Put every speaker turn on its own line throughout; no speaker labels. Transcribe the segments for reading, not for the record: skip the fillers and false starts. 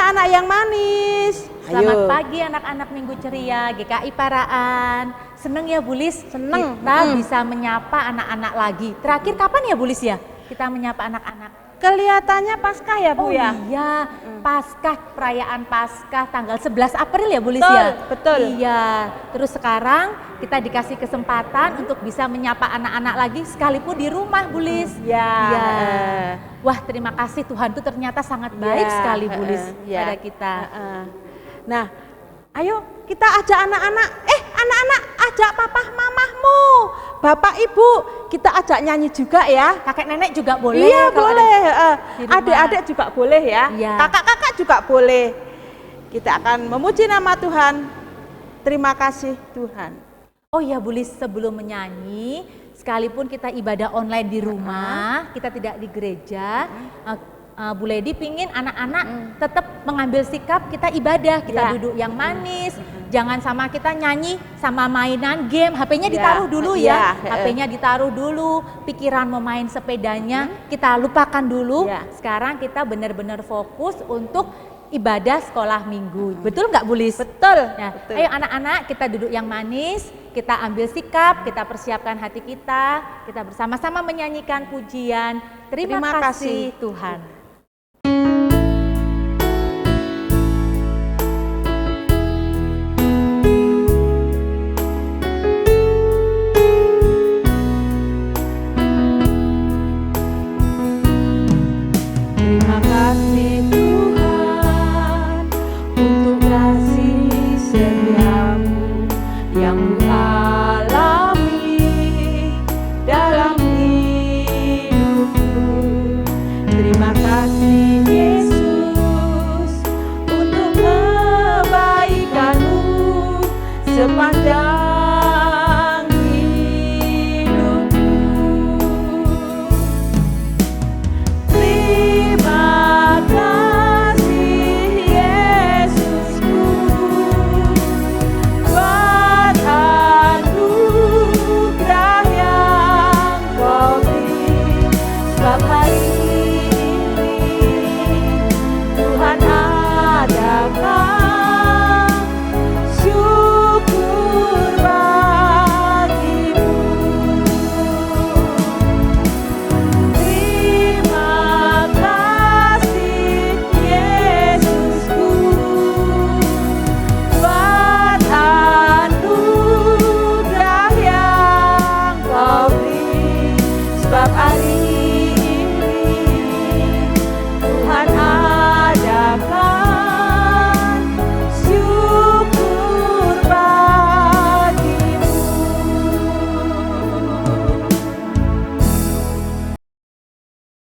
anak-anak yang manis.
Selamat pagi anak-anak Minggu Ceria GKI Paraan. Seneng ya Bulis?
Seneng.
Kita bisa menyapa anak-anak lagi. Terakhir kapan ya Bulis ya? Kita menyapa anak-anak.
Kelihatannya Paskah ya Bu ya?
Iya, Paskah, perayaan Paskah tanggal 11 April ya Bulis
Betul,
ya?
betul.
Iya, terus sekarang kita dikasih kesempatan untuk bisa menyapa anak-anak lagi sekalipun di rumah Bulis.
Ya.
Iya. Wah, terima kasih Tuhan tuh ternyata sangat baik sekali Bulis pada kita.
Nah, ayo kita ajak anak-anak, anak-anak ajak papa mamahmu, bapak ibu, kita ajak nyanyi juga ya.
Kakek nenek juga boleh.
Iya
kalau
boleh,
di rumah.
adik-adik juga boleh ya,
Iya.
kakak-kakak juga boleh. Kita akan memuji nama Tuhan, terima kasih Tuhan.
Oh ya Bulis, sebelum menyanyi, sekalipun kita ibadah online di rumah, kita tidak di gereja, Bu Lady pingin anak-anak tetap mengambil sikap kita ibadah, kita duduk yang manis, jangan sama kita nyanyi sama mainan game, HP-nya ditaruh dulu ya, HP-nya ditaruh dulu, pikiran mau main sepedanya kita lupakan dulu, sekarang kita benar-benar fokus untuk ibadah sekolah minggu, betul nggak Bulis?
Betul.
Nah,
betul.
ayo anak-anak kita duduk yang manis, kita ambil sikap, kita persiapkan hati kita bersama-sama menyanyikan pujian. Terima kasih Tuhan.
Terima kasih Tuhan untuk kasih setiamu yang Ku alami dalam hidupku. Terima kasih Yesus untuk kebaikanmu sepanjang hidupku. Terima kasih Yesusku buat anugerah yang Kau beri, sebab hari ini Tuhan adakan syukur bagimu. Terima kasih Yesusku buat anugerah yang Kau beri, sebab hari ini Tuhan adakan syukur bagimu.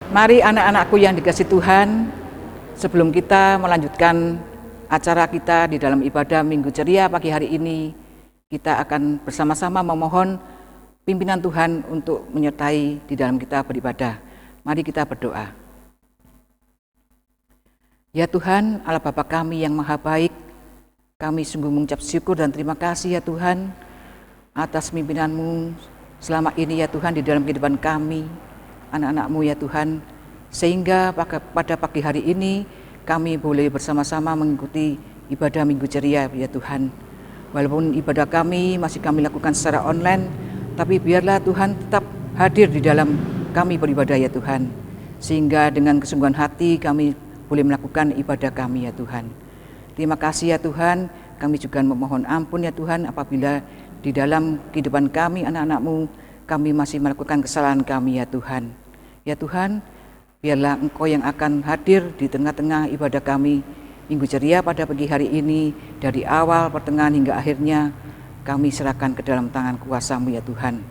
Mari anak-anakku yang dikasihi Tuhan, sebelum kita melanjutkan acara kita di dalam ibadah Minggu Ceria pagi hari ini, kita akan bersama-sama memohon pimpinan Tuhan untuk menyertai di dalam kita beribadah. Mari kita berdoa. Ya Tuhan, Allah Bapa kami yang maha baik, kami sungguh mengucap syukur dan terima kasih ya Tuhan atas pimpinan-Mu selama ini ya Tuhan di dalam kehidupan kami, anak-anak-Mu ya Tuhan, sehingga pada pagi hari ini kami boleh bersama-sama mengikuti ibadah Minggu Ceria ya Tuhan. Walaupun ibadah kami masih kami lakukan secara online, tapi biarlah Tuhan tetap hadir di dalam kami beribadah ya Tuhan, sehingga dengan kesungguhan hati kami boleh melakukan ibadah kami ya Tuhan. Terima kasih ya Tuhan, kami juga memohon ampun ya Tuhan apabila di dalam kehidupan kami anak-anak-Mu kami masih melakukan kesalahan kami ya Tuhan. Ya Tuhan, biarlah Engkau yang akan hadir di tengah-tengah ibadah kami Minggu Ceria pada pagi hari ini, dari awal, pertengahan hingga akhirnya kami serahkan ke dalam tangan kuasa-Mu ya Tuhan.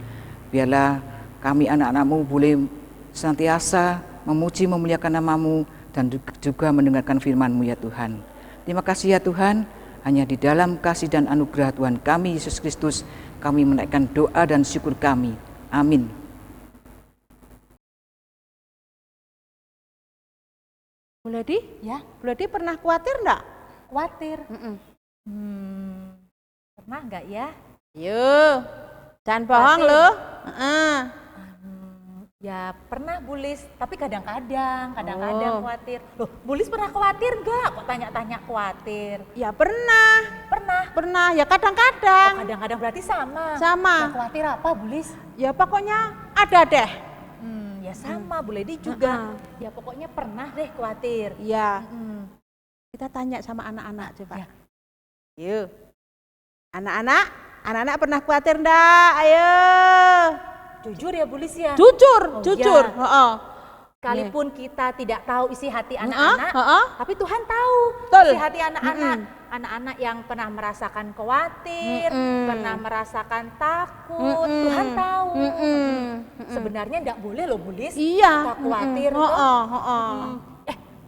Biarlah kami anak-anak-Mu boleh senantiasa memuji memuliakan nama-Mu dan juga mendengarkan firman-Mu ya Tuhan. Terima kasih ya Tuhan, hanya di dalam kasih dan anugerah Tuhan kami Yesus Kristus kami menaikkan doa dan syukur kami. Amin.
Bu Lady?
Ya,
Bu Lady pernah khawatir enggak?
khawatir. Pernah nggak ya?
Yo, jangan bohong loh.
Ya pernah Bu Lis, tapi kadang-kadang
Oh.
khawatir. Loh, Bu Lis pernah khawatir nggak? Kok tanya-tanya khawatir?
Ya pernah,
Pernah.
ya
Oh,
kadang-kadang.
kadang-kadang berarti sama.
Sama.
Yang khawatir apa Bu Lis?
Ya pokoknya ada deh.
Ya sama Bu Lady juga. Ya pokoknya pernah deh khawatir.
Ya,
Hmm.
kita tanya sama anak-anak coba.
Ya.
Yuk. Anak-anak pernah khawatir enggak? Ayo.
Jujur ya Bu Lis ya.
Jujur,
Oh,
jujur.
ya.
Heeh.
Sekalipun kita tidak tahu isi hati
Heeh,
anak-anak,
heeh.
tapi Tuhan tahu
Betul.
isi hati anak-anak. Anak-anak yang pernah merasakan khawatir, pernah merasakan takut, Tuhan tahu. Sebenarnya enggak boleh loh Bu Lis
Iya.
kita khawatir. toh.
Heeh, heeh.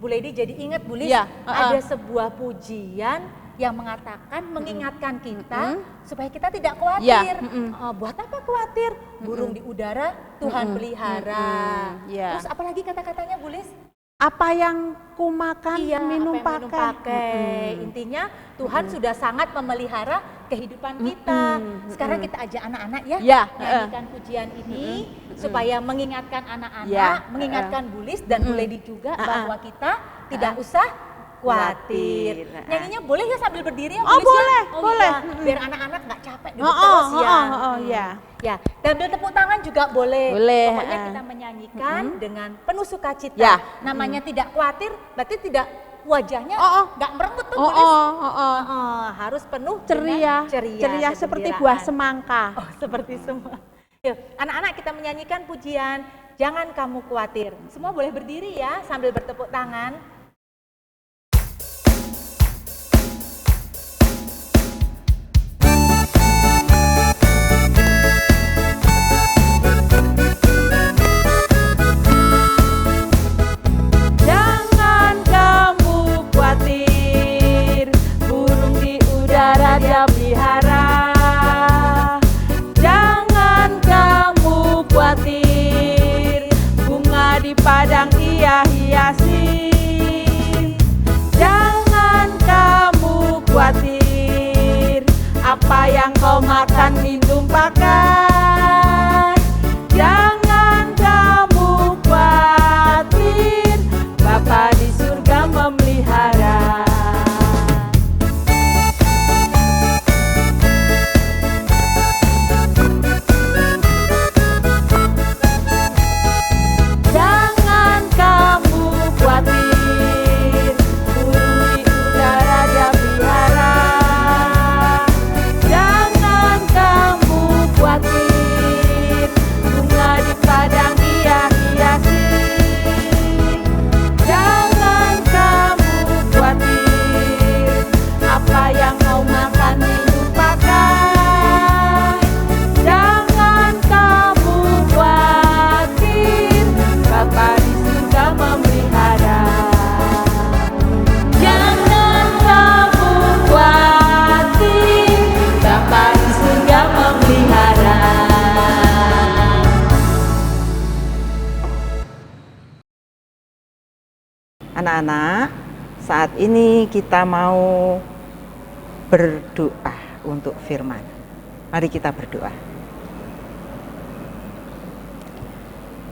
Bu Lady jadi ingat Bu Lis,
Iya,
ada sebuah pujian yang mengatakan, mengingatkan kita supaya kita tidak khawatir. Buat apa khawatir? Burung di udara Tuhan pelihara.
Iya.
Terus apalagi kata-katanya Bu Lis?
Apa yang ku makan,
Iya,
minum
apa yang
pakai.
Intinya Tuhan sudah sangat memelihara kehidupan kita. Sekarang kita ajak anak-anak ya,
Ya,
nyanyikan pujian ini supaya mengingatkan anak-anak,
Ya,
mengingatkan Bu Lis dan Bu Lady juga bahwa kita tidak usah khawatir. Nyanyinya boleh ya sambil berdiri ya Bu
Oh,
Lis
boleh,
ya?
boleh.
Iya. Biar anak-anak nggak capek duduk
Oh,
terus ya.
ya.
Ya, sambil tepuk tangan juga boleh.
Boleh,
Pokoknya kita menyanyikan dengan penuh sukacita.
Ya.
Namanya tidak khawatir, berarti tidak wajahnya nggak merengut tuh
Oh,
Bu Lis. Harus penuh dengan
ceria seperti buah semangka.
Oh, seperti semua. Yuk, anak-anak kita menyanyikan pujian Jangan Kamu Khawatir. Semua boleh berdiri ya sambil bertepuk tangan.
Jangan kamu khawatir, burung di udara dia pelihara. Jangan kamu khawatir, bunga di padang ia hiasi. Jangan kamu khawatir, apa yang kau makan, minum, pakai. Jangan kamu khawatir, Bapa di surga memelihara. Jangan kamu khawatir, burung di udara dia pelihara. Jangan kamu khawatir, bunga di padang ia hiasi. Jangan kamu khawatir, apa yang kau makan, minum, pakai. Jangan kamu khawatir, Bapa di surga memelihara. Jangan kamu khawatir, Bapa di surga memelihara.
Anak-anak, saat ini kita mau berdoa untuk firman. Mari kita berdoa.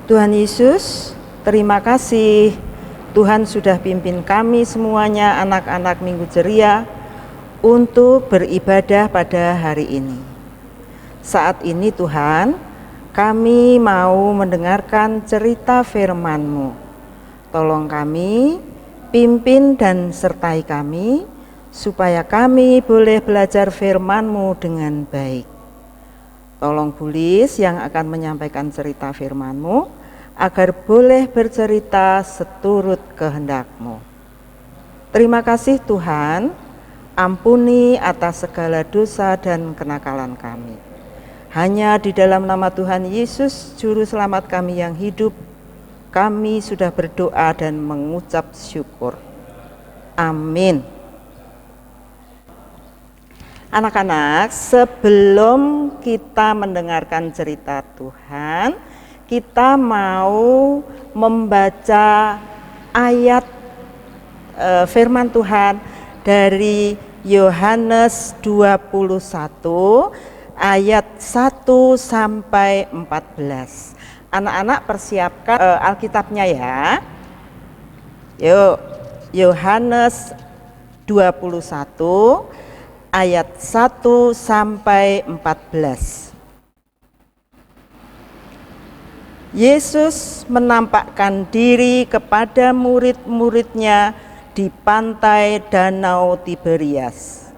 Tuhan Yesus, terima kasih Tuhan sudah pimpin kami semuanya anak-anak Minggu Ceria untuk beribadah pada hari ini. Saat ini Tuhan, kami mau mendengarkan cerita firman-Mu. Tolong kami, pimpin dan sertai kami, supaya kami boleh belajar firman-Mu dengan baik. Tolong Bu Lis yang akan menyampaikan cerita firman-Mu, agar boleh bercerita seturut kehendak-Mu. Terima kasih Tuhan, ampuni atas segala dosa dan kenakalan kami. Hanya di dalam nama Tuhan Yesus, Juru Selamat kami yang hidup, kami sudah berdoa dan mengucap syukur. Amin. Anak-anak, sebelum kita mendengarkan cerita Tuhan, kita mau membaca ayat firman Tuhan dari Yohanes 21 ayat 1 sampai 14. Anak-anak persiapkan Alkitabnya ya. Yuk, Yohanes 21 ayat 1 sampai 14. Yesus menampakkan diri kepada murid-muridnya di pantai Danau Tiberias.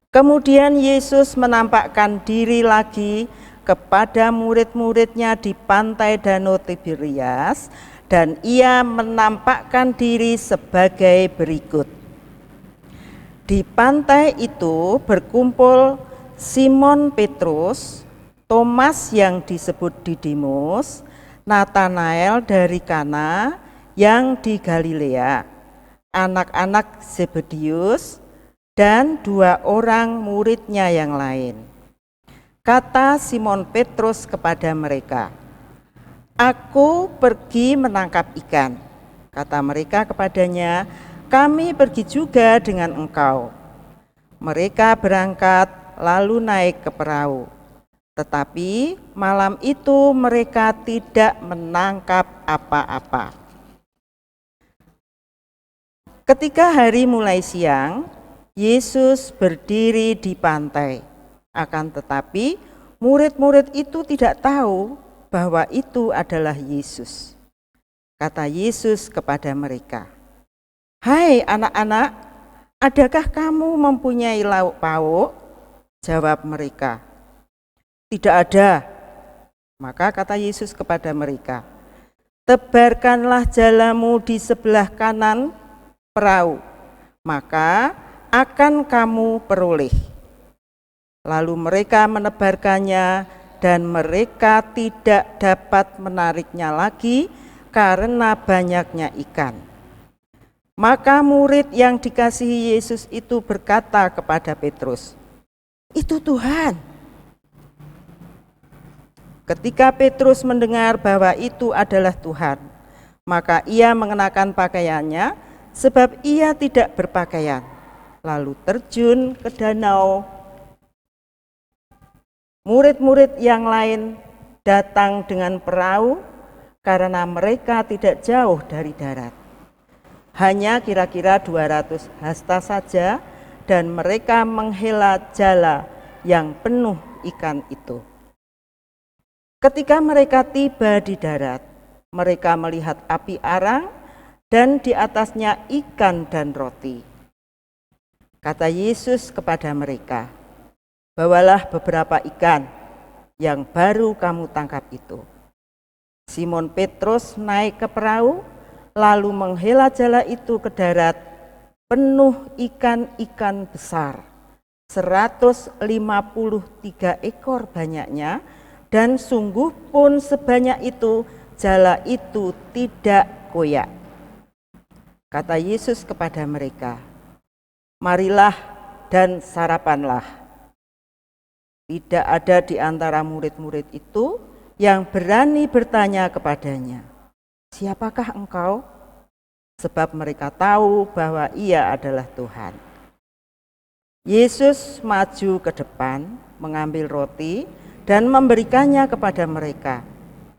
Kemudian Yesus menampakkan diri lagi kepada murid-muridnya di pantai Danau Tiberias, dan ia menampakkan diri sebagai berikut. Di pantai itu berkumpul Simon Petrus, Thomas yang disebut Didimus, Natanael dari Kana yang di Galilea, anak-anak Zebedius, dan 2 orang muridnya yang lain. Kata Simon Petrus kepada mereka, "Aku pergi menangkap ikan." Kata mereka kepadanya, "Kami pergi juga dengan engkau." Mereka berangkat lalu naik ke perahu. Tetapi malam itu mereka tidak menangkap apa-apa. Ketika hari mulai siang, Yesus berdiri di pantai. Akan tetapi murid-murid itu tidak tahu bahwa itu adalah Yesus. Kata Yesus kepada mereka, "Hai anak-anak, adakah kamu mempunyai lauk pauk?" Jawab mereka, "Tidak ada." Maka kata Yesus kepada mereka, "Tebarkanlah jalamu di sebelah kanan perahu, maka akan kamu peroleh." Lalu mereka menebarkannya, dan mereka tidak dapat menariknya lagi karena banyaknya ikan. Maka murid yang dikasihi Yesus itu berkata kepada Petrus, "Itu Tuhan." Ketika Petrus mendengar bahwa itu adalah Tuhan, maka ia mengenakan pakaiannya, sebab ia tidak berpakaian, lalu terjun ke danau. Murid-murid yang lain datang dengan perahu karena mereka tidak jauh dari darat. Hanya kira-kira 200 hasta saja, dan mereka menghela jala yang penuh ikan itu. Ketika mereka tiba di darat, mereka melihat api arang dan di atasnya ikan dan roti. Kata Yesus kepada mereka, "Bawalah beberapa ikan yang baru kamu tangkap itu." Simon Petrus naik ke perahu, lalu menghela jala itu ke darat, penuh ikan-ikan besar, 153 ekor banyaknya, dan sungguh pun sebanyak itu jala itu tidak koyak. Kata Yesus kepada mereka, "Marilah dan sarapanlah." Tidak ada di antara murid-murid itu yang berani bertanya kepadanya, "Siapakah engkau?" Sebab mereka tahu bahwa ia adalah Tuhan. Yesus maju ke depan, mengambil roti dan memberikannya kepada mereka.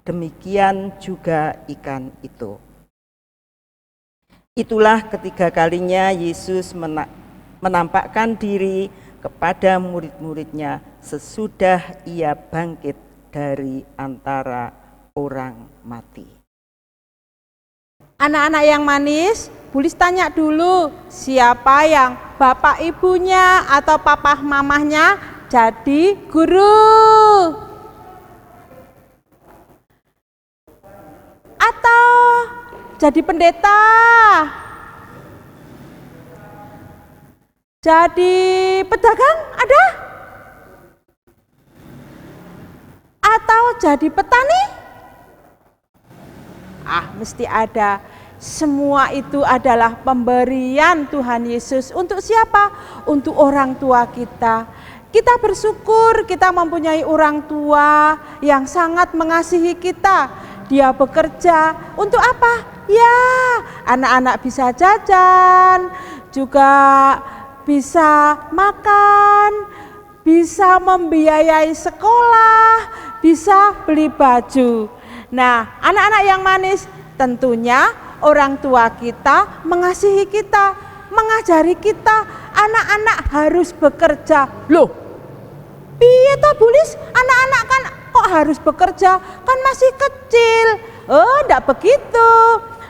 Demikian juga ikan itu. Itulah ketiga kalinya Yesus menampakkan diri kepada murid-muridnya sesudah ia bangkit dari antara orang mati.
Anak-anak yang manis, Bulis tanya dulu, siapa yang bapak ibunya atau papa mamahnya jadi guru? Atau jadi pendeta? Jadi pedagang ada? Atau jadi petani? Mesti ada. Semua itu adalah pemberian Tuhan Yesus. Untuk siapa? Untuk orang tua kita. Kita bersyukur kita mempunyai orang tua yang sangat mengasihi kita. Dia bekerja untuk apa? Ya, anak-anak bisa jajan, juga bisa makan, bisa membiayai sekolah, bisa beli baju. Nah, anak-anak yang manis, tentunya orang tua kita mengasihi kita, mengajari kita, anak-anak harus bekerja. Loh, piye toh Bulis, anak-anak kan kok harus bekerja, kan masih kecil. Oh, enggak begitu.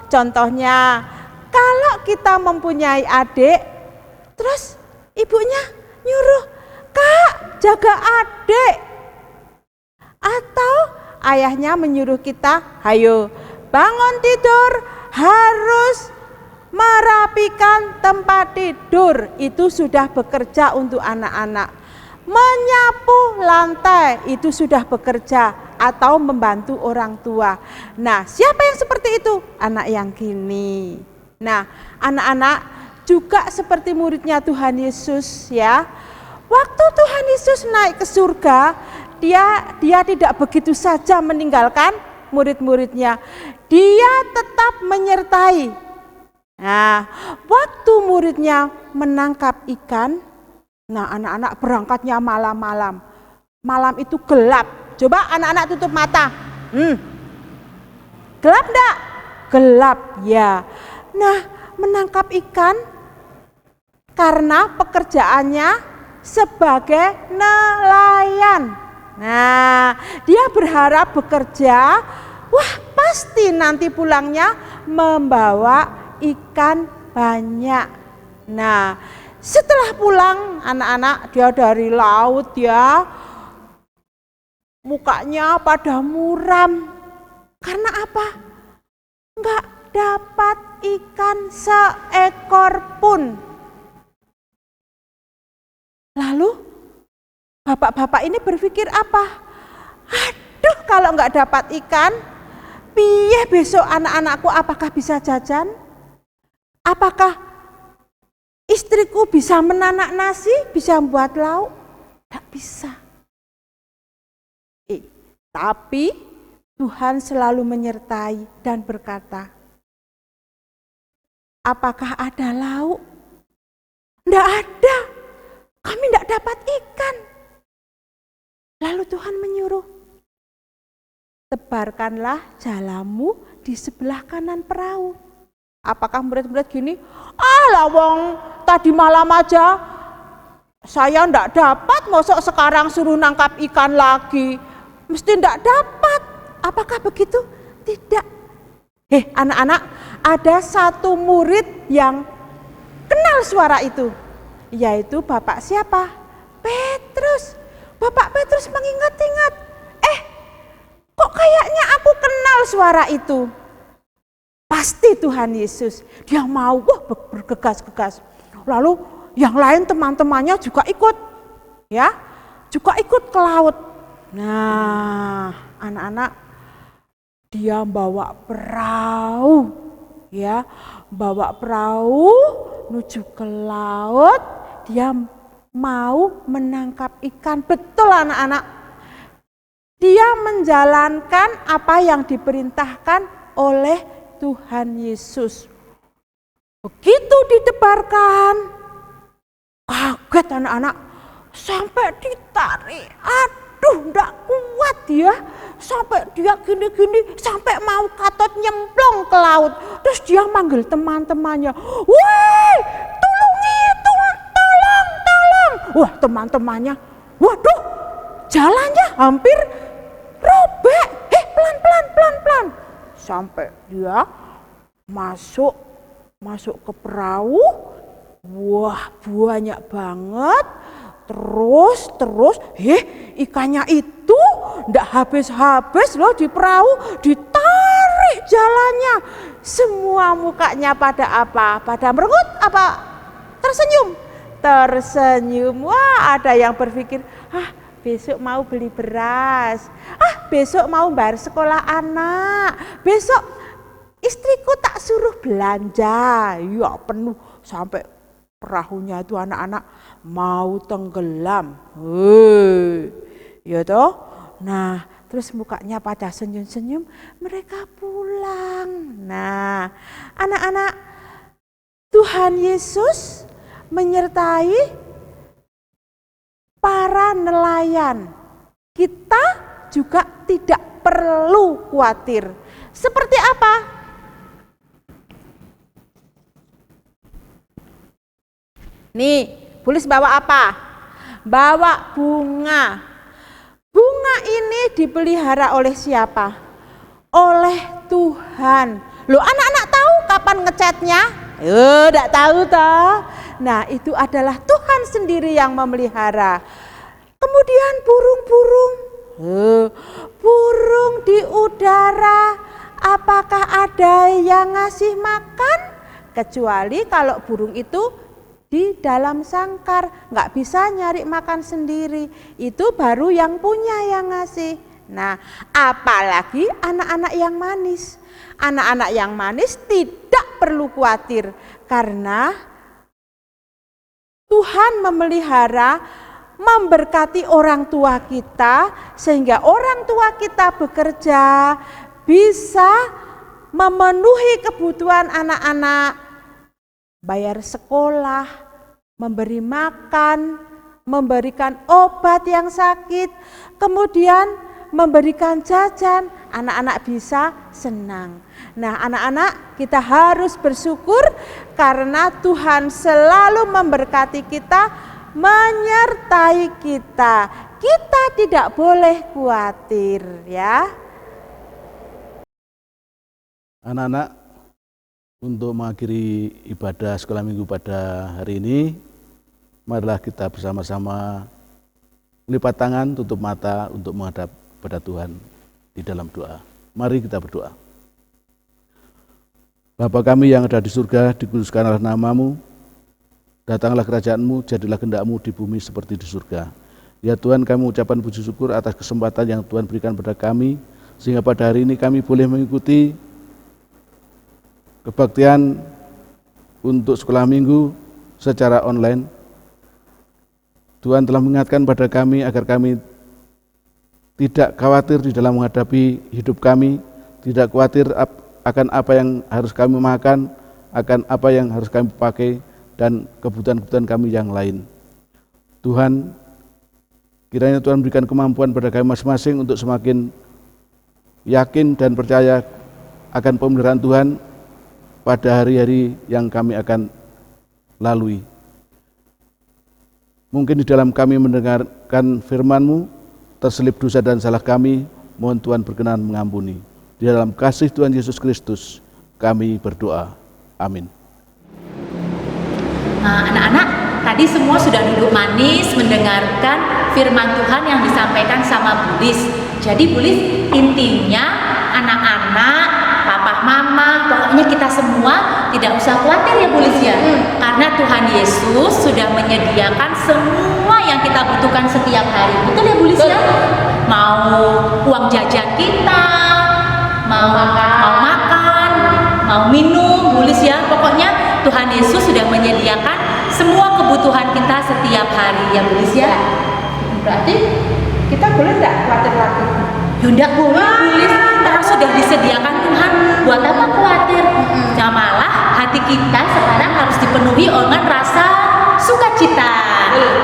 Contohnya, kalau kita mempunyai adik, terus ibunya nyuruh, "Kak, jaga adik." Atau ayahnya menyuruh kita, "Hayo, bangun tidur, harus merapikan tempat tidur." Itu sudah bekerja untuk anak-anak. Menyapu lantai itu sudah bekerja atau membantu orang tua. Nah, siapa yang seperti itu? Anak yang kini. Nah, anak-anak juga seperti muridnya Tuhan Yesus ya. Waktu Tuhan Yesus naik ke surga, dia tidak begitu saja meninggalkan murid-muridnya. Dia tetap menyertai. Nah, waktu muridnya menangkap ikan, nah anak-anak berangkatnya malam-malam. Malam itu gelap. Coba anak-anak tutup mata. Gelap enggak? Gelap ya. Nah, menangkap ikan karena pekerjaannya sebagai nelayan. Nah, dia berharap bekerja, wah pasti nanti pulangnya membawa ikan banyak. Nah, setelah pulang anak-anak dia dari laut ya, mukanya pada muram. Karena apa? Enggak dapat ikan seekor pun. Lalu bapak-bapak ini berpikir apa? Aduh, kalau enggak dapat ikan, piye besok anak-anakku apakah bisa jajan? Apakah istriku bisa menanak nasi, bisa membuat lauk? Tidak bisa. Tapi Tuhan selalu menyertai dan berkata, apakah ada lauk? Tidak ada, kami tidak dapat ikan. Lalu Tuhan menyuruh, tebarkanlah jalamu di sebelah kanan perahu. Apakah murid-murid gini, wong tadi malam aja saya tidak dapat, mosok sekarang suruh nangkap ikan lagi, mesti tidak dapat. Apakah begitu? Tidak. Anak-anak, ada satu murid yang kenal suara itu, yaitu Bapak siapa? Petrus. Bapak Petrus mengingat-ingat, kok kayaknya aku kenal suara itu. Pasti Tuhan Yesus, dia mau bergegas-gegas. Lalu yang lain teman-temannya juga ikut, ya, juga ikut ke laut. Nah, anak-anak, dia bawa perahu, ya, bawa perahu menuju ke laut. Dia mau menangkap ikan. Betul anak-anak, dia menjalankan apa yang diperintahkan oleh Tuhan Yesus. Begitu ditebarkan, kaget anak-anak, sampai ditarik. Aduh, enggak kuat ya. Sampai dia gini-gini, sampai mau katot nyemplung ke laut. Terus dia manggil teman-temannya, "Woi, tolong. Wah, teman-temannya, waduh, jalannya hampir robek. Pelan-pelan. Sampai dia masuk ke perahu. Wah, banyak banget. Terus, ikannya itu ndak habis-habis loh di perahu, ditarik jalannya. Semua mukanya pada apa? Pada merengut apa? Tersenyum. Wah, ada yang berpikir, besok mau beli beras. Besok mau bayar sekolah anak. Besok istriku tak suruh belanja. Ya penuh sampai perahunya itu anak-anak mau tenggelam. Ya toh? Nah, terus mukanya pada senyum-senyum, mereka pulang. Nah, anak-anak, Tuhan Yesus menyertai para nelayan. Kita juga tidak perlu khawatir. Seperti apa? Nih, Bulis bawa apa? Bawa bunga. Bunga ini dipelihara oleh siapa? Oleh Tuhan. Loh, anak-anak tahu kapan ngecatnya? Enggak tahu toh. Nah, itu adalah Tuhan sendiri yang memelihara. Kemudian burung-burung. Burung di udara, apakah ada yang ngasih makan? Kecuali kalau burung itu di dalam sangkar, nggak bisa nyari makan sendiri. Itu baru yang punya yang ngasih. Nah, apalagi anak-anak yang manis. Anak-anak yang manis tidak perlu khawatir karena Tuhan memelihara, memberkati orang tua kita sehingga orang tua kita bekerja bisa memenuhi kebutuhan anak-anak, bayar sekolah, memberi makan, memberikan obat yang sakit, kemudian memberikan jajan, anak-anak bisa senang. Nah, anak-anak, kita harus bersyukur karena Tuhan selalu memberkati kita, menyertai kita. Kita tidak boleh khawatir, ya.
Anak-anak, untuk mengakhiri ibadah sekolah minggu pada hari ini, marilah kita bersama-sama melipat tangan, tutup mata untuk menghadap pada Tuhan di dalam doa. Mari kita berdoa. Bapa kami yang ada di surga, dikuduskanlah nama-Mu, datanglah kerajaan-Mu, jadilah kehendak-Mu di bumi seperti di surga. Ya Tuhan, kami mengucapkan puji syukur atas kesempatan yang Tuhan berikan pada kami, sehingga pada hari ini kami boleh mengikuti kebaktian untuk sekolah minggu secara online. Tuhan telah mengingatkan pada kami agar kami tidak khawatir di dalam menghadapi hidup kami, tidak khawatir akan apa yang harus kami makan, akan apa yang harus kami pakai, dan kebutuhan-kebutuhan kami yang lain. Tuhan, kiranya Tuhan berikan kemampuan pada kami masing-masing untuk semakin yakin dan percaya akan pemeliharaan Tuhan pada hari-hari yang kami akan lalui. Mungkin di dalam kami mendengarkan firman-Mu, terselip dosa dan salah kami, mohon Tuhan berkenan mengampuni. Di dalam kasih Tuhan Yesus Kristus, kami berdoa. Amin.
Anak-anak, tadi semua sudah duduk manis mendengarkan firman Tuhan yang disampaikan sama Bulis. Jadi Bulis, intinya anak-anak, papa, mama, pokoknya kita semua tidak usah khawatir ya Bulis ya. Karena Tuhan Yesus sudah menyediakan semua yang kita butuhkan setiap hari. Betul ya Bulis ya? Mau uang jajan kita, mau makan, mau minum, Bulis ya. Pokoknya Tuhan Yesus sudah menyediakan semua kebutuhan kita setiap hari ya Bulis ya.
Berarti kita boleh enggak khawatir lagi?
Ya enggak boleh Bulis, karena sudah disediakan Tuhan. Buat apa khawatir? Nah, malah hati kita sekarang harus dipenuhi dengan rasa sukacita.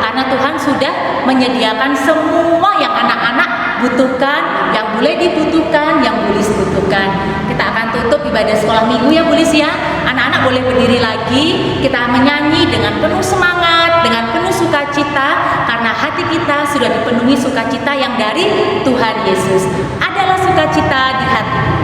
Karena Tuhan sudah menyediakan semua yang anak-anak butuhkan, yang boleh dibutuhkan, yang Bulis butuhkan. Kita akan tutup ibadah sekolah minggu ya Bulis ya. Anak-anak boleh berdiri lagi, kita menyanyi dengan penuh semangat, dengan penuh sukacita, karena hati kita sudah dipenuhi sukacita yang dari Tuhan Yesus. Adalah sukacita di hati.